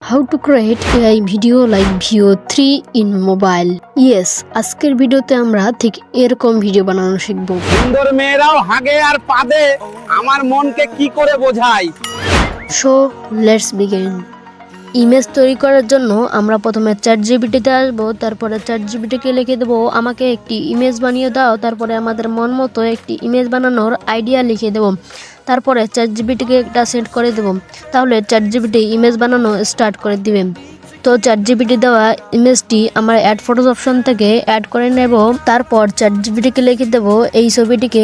How to create AI video like Veo 3 in mobile? Yes, আজকের ভিডিওতে আমরা ঠিক এরকম ভিডিও বানানো শিখব। সুন্দর মেয়েরাও হাগে আর পাদে আমার মনকে কি করে বোঝায়। So let's begin. ইমেজ তৈরি করার জন্য আমরা প্রথমে চ্যাটজিপিটিতে আসবো, তারপরে চ্যাটজিপিটিকে লিখে দেবো আমাকে একটি ইমেজ বানিয়ে দাও। তারপরে আমাদের মন মতো একটি ইমেজ বানানোর আইডিয়া লিখে দেবো। তারপরে চ্যাটজিপিটিকে একটা সেন্ড করে দেবো, তাহলে চ্যাটজিপিটি ইমেজ বানানো স্টার্ট করে দিবে। তো চ্যাটজিপিটি দেওয়া ইমেজটি আমার অ্যাড ফটোস অপশন থেকে অ্যাড করে নেব। তারপর চ্যাটজিপিটিকে লিখে দেবো এই ছবিটিকে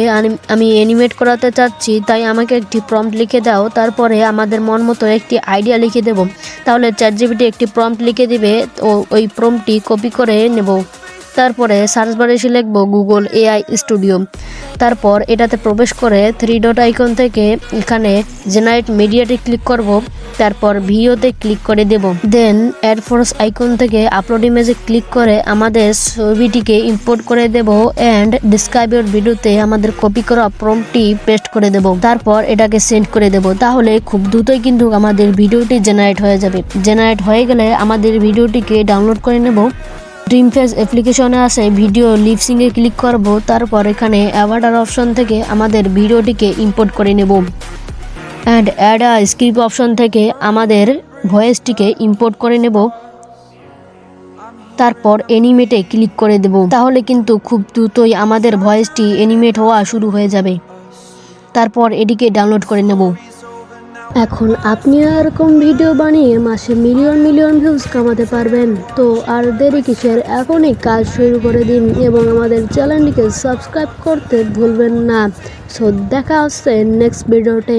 আমি অ্যানিমেট করাতে চাচ্ছি, তাই আমাকে একটি প্রম্পট লিখে দাও। তারপরে আমাদের মন মতো একটি আইডিয়া লিখে দেব, তাহলে চ্যাটজিপিটি একটি প্রম্পট লিখে দিবে। ও ওই প্রম্পটটি কপি করে নেব। তারপরে সার্চ বারে এসে লিখব গুগল এআই স্টুডিও। তারপর এটাতে প্রবেশ করে 3 ডট আইকন থেকে এখানে জেনারেট মিডিয়াতে ক্লিক করব। তারপর ভিওতে ক্লিক করে দেব। দেন অ্যাড ফটোস আইকন থেকে আপলোড ইমেজে ক্লিক করে আমাদের ছবিটিকে ইম্পোর্ট করে দেব অ্যান্ড ডিসক্রাইব ইওর ভিডিওতে আমাদের কপি করা প্রম্পটটি পেস্ট করে দেব। তারপর এটাকে সেন্ড করে দেব। তাহলে খুব দ্রুতই কিন্তু আমাদের ভিডিওটি জেনারেট হয়ে যাবে। জেনারেট হয়ে গেলে আমাদের ভিডিওটিকে ডাউনলোড করে নেব। ড্রিমফেস অ্যাপ্লিকেশনে আসে ভিডিও লিপসিংয়ে ক্লিক করব। তারপর এখানে অ্যাভাটার অপশন থেকে আমাদের ভিডিওটিকে ইম্পোর্ট করে নেব and add a script option থেকে আমাদের ভয়েসটিকে ইম্পোর্ট করে নেব। তারপর অ্যানিমেটে ক্লিক করে দেব। তাহলে কিন্তু খুব দ্রুতই আমাদের ভয়েসটি অ্যানিমেট হওয়া শুরু হয়ে যাবে। তারপর এটিকে ডাউনলোড করে নেব। এখন আপনি এরকম ভিডিও বানিয়ে মাসে মিলিয়ন ভিউজ কামাতে পারবেন। তো আর দেরি কিসের, এখনই কাজ শুরু করে দিন এবং আমাদের চ্যানেলটিকে সাবস্ক্রাইব করতে ভুলবেন না। সো দেখা হচ্ছে নেক্সট ভিডিওতে।